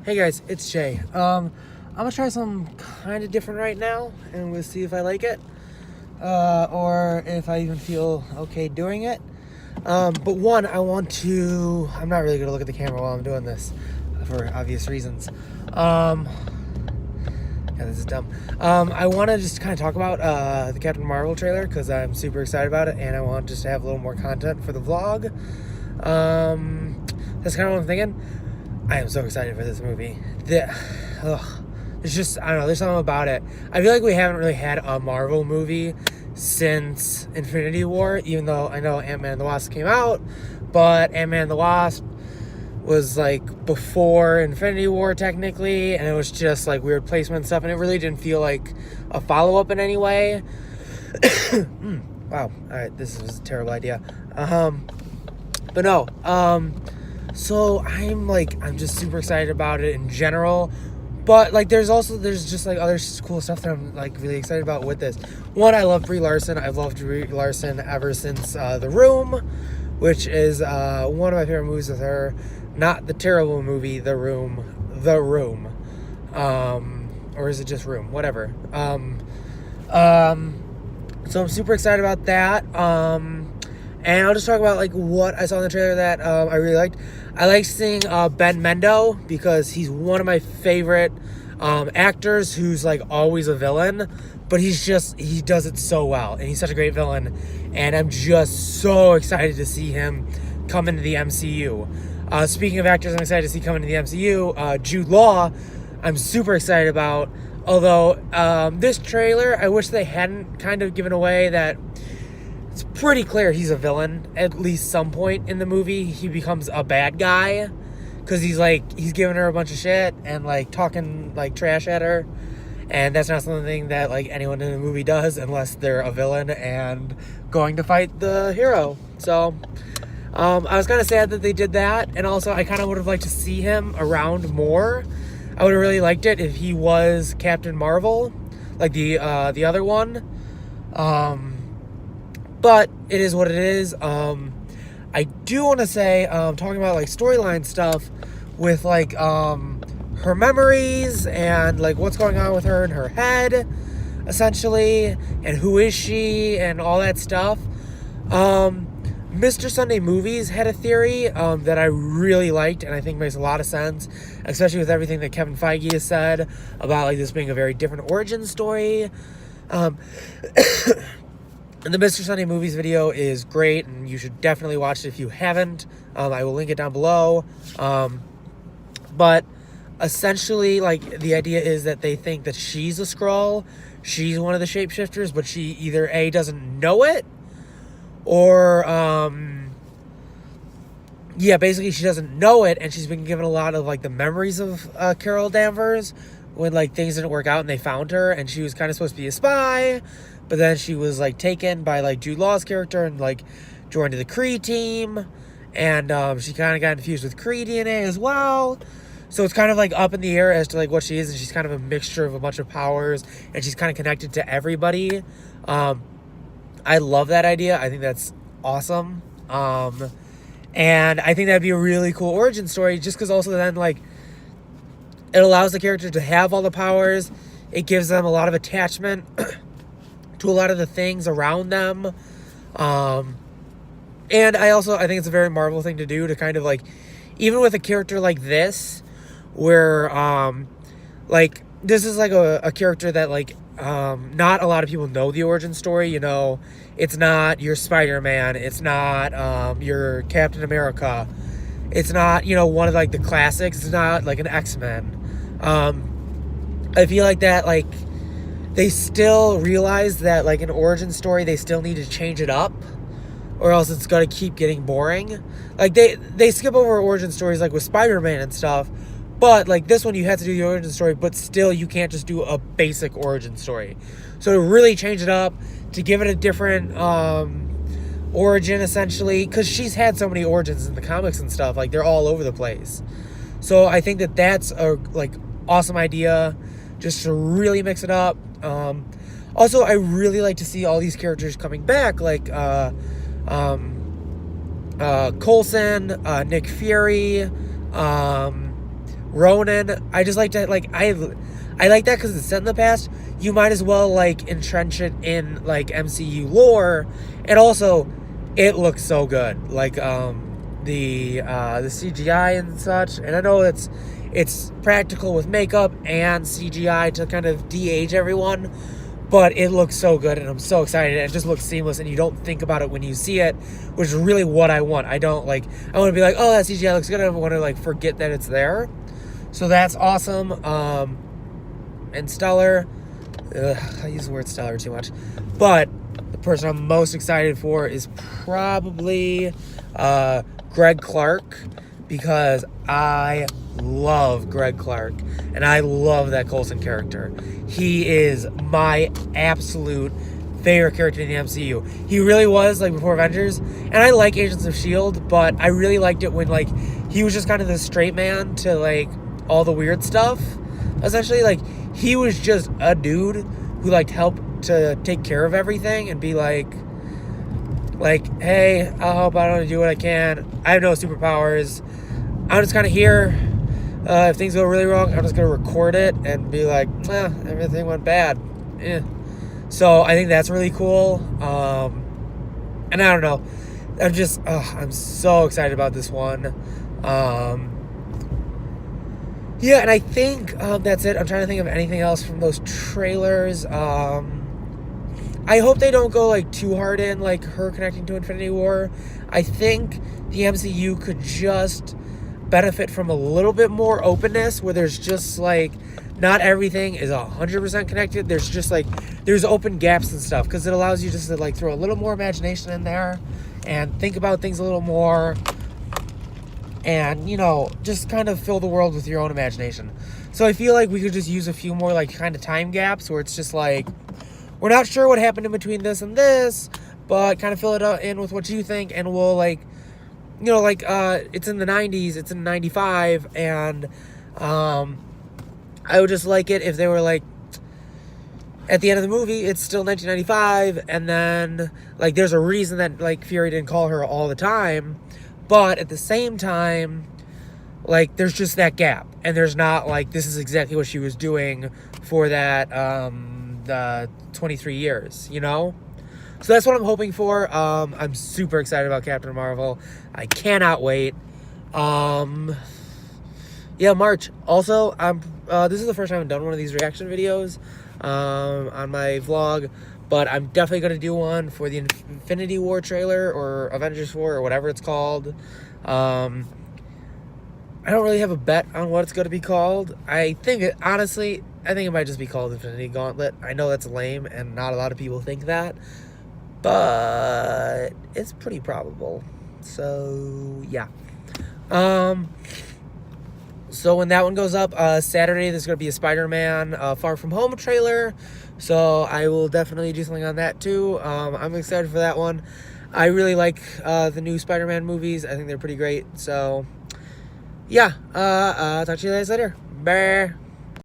Hey guys, it's Jay. I'm gonna try something kind of different right now, and we'll see if I like it, or if I even feel okay doing it. But one, I'm not really gonna look at the camera while I'm doing this, for obvious reasons. Yeah, this is dumb. I want to just kind of talk about the Captain Marvel trailer because I'm super excited about it, and I want just to have a little more content for the vlog. That's kind of what I'm thinking. I am so excited for this movie. It's just, I don't know, there's something about it. I feel like we haven't really had a Marvel movie since Infinity War, even though I know Ant-Man and the Wasp came out, but Ant-Man and the Wasp was like before Infinity War technically, and it was just like weird placement stuff, and it really didn't feel like a follow-up in any way. Wow, alright, this was a terrible idea. But no, so I'm just super excited about it in general. But like there's just like other cool stuff that I'm like really excited about with this. One, I love Brie Larson. I've loved Brie Larson ever since The Room, which is one of my favorite movies with her. Not the terrible movie The Room. The Room. Or is it just Room? Whatever. So I'm super excited about that. And I'll just talk about like what I saw in the trailer that I really liked. I like seeing Ben Mendo because he's one of my favorite actors who's like always a villain, but he does it so well, and he's such a great villain, and I'm just so excited to see him come into the MCU. Speaking of actors I'm excited to see come into the MCU, Jude Law, I'm super excited about, although this trailer, I wish they hadn't kind of given away that it's pretty clear he's a villain. At least some point in the movie, he becomes a bad guy. Because he's giving her a bunch of shit and, like, talking, like, trash at her. And that's not something that, like, anyone in the movie does unless they're a villain and going to fight the hero. So, I was kind of sad that they did that. And also, I kind of would have liked to see him around more. I would have really liked it if he was Captain Marvel. Like the other one. But it is what it is. I do want to say, talking about like storyline stuff with like her memories and like what's going on with her in her head, essentially, and who is she and all that stuff. Mr. Sunday Movies had a theory that I really liked and I think makes a lot of sense, especially with everything that Kevin Feige has said about like this being a very different origin story. And the Mr. Sunday Movies video is great, and you should definitely watch it if you haven't. I will link it down below. But essentially, like, the idea is that they think that she's a Skrull. She's one of the shapeshifters, but she either A, doesn't know it, or, basically she doesn't know it, and she's been given a lot of, like, the memories of Carol Danvers when, like, things didn't work out and they found her, and she was kind of supposed to be a spy. But then she was, like, taken by, like, Jude Law's character and, like, joined the Kree team. And she kind of got infused with Kree DNA as well. So it's kind of, like, up in the air as to, like, what she is. And she's kind of a mixture of a bunch of powers. And she's kind of connected to everybody. I love that idea. I think that's awesome. And I think that'd be a really cool origin story. Just because also then, like, it allows the character to have all the powers. It gives them a lot of attachment to a lot of the things around them. And I think it's a very Marvel thing to do, to kind of like, even with a character like this, where like this is like a character that like not a lot of people know the origin story. You know, it's not your Spider-Man, it's not your Captain America, it's not, you know, one of like the classics, it's not like an X-Men. I feel like that, like, they still realize that, like, an origin story, they still need to change it up, or else it's going to keep getting boring. Like, they skip over origin stories, like, with Spider-Man and stuff, but, like, this one, you have to do the origin story, but still, you can't just do a basic origin story. So, to really change it up, to give it a different, origin, essentially, because she's had so many origins in the comics and stuff, like, they're all over the place. So, I think that that's a, like, awesome idea, just to really mix it up. Also, I really like to see all these characters coming back, like Coulson, Nick Fury, Ronan, I just like that, like, I like that because it's set in the past. You might as well, like, entrench it in, like, MCU lore, and also, it looks so good. Like, the CGI and such, and I know it's practical with makeup and CGI to kind of de-age everyone, but it looks so good, and I'm so excited. It just looks seamless, and you don't think about it when you see it, which is really what I want. I want to be like, oh, that CGI looks good. I want to, like, forget that it's there. So that's awesome. And stellar. I use the word stellar too much. But the person I'm most excited for is probably Greg Clark, because I love Greg Clark, and I love that Coulson character. He is my absolute favorite character in the MCU. He really was, like, before Avengers, and I like Agents of S.H.I.E.L.D., but I really liked it when, like, he was just kind of the straight man to, like, all the weird stuff. Essentially, like, he was just a dude who, like, helped to take care of everything and be like, hey, I'll help out and do what I can. I have no superpowers. I'm just kind of here. If things go really wrong, I'm just going to record it and be like, everything went bad. So I think that's really cool. And I don't know. I'm so excited about this one. Yeah, and I think that's it. I'm trying to think of anything else from those trailers. I hope they don't go, like, too hard in, like, her connecting to Infinity War. I think the MCU could just benefit from a little bit more openness, where there's just, like, not everything is 100% connected. There's just, like, there's open gaps and stuff, because it allows you just to, like, throw a little more imagination in there and think about things a little more and, you know, just kind of fill the world with your own imagination. So I feel like we could just use a few more, like, kind of time gaps where it's just like, we're not sure what happened in between this and this, but kind of fill it in with what you think, and we'll, like, you know, like, it's in the 90s, it's in 95, and I would just like it if they were, like, at the end of the movie, it's still 1995, and then, like, there's a reason that, like, Fury didn't call her all the time, but at the same time, like, there's just that gap, and there's not, like, this is exactly what she was doing for that, the 23 years, you know? So that's what I'm hoping for. I'm super excited about Captain Marvel. I cannot wait. Yeah, March. Also, this is the first time I've done one of these reaction videos on my vlog, but I'm definitely going to do one for the Infinity War trailer or Avengers 4 or whatever it's called. I don't really have a bet on what it's going to be called. I think it might just be called Infinity Gauntlet. I know that's lame, and not a lot of people think that, but it's pretty probable. So, yeah. So when that one goes up, Saturday, there's going to be a Spider-Man Far From Home trailer, so I will definitely do something on that, too. I'm excited for that one. I really like the new Spider-Man movies. I think they're pretty great, so, yeah. Talk to you guys later. Bye.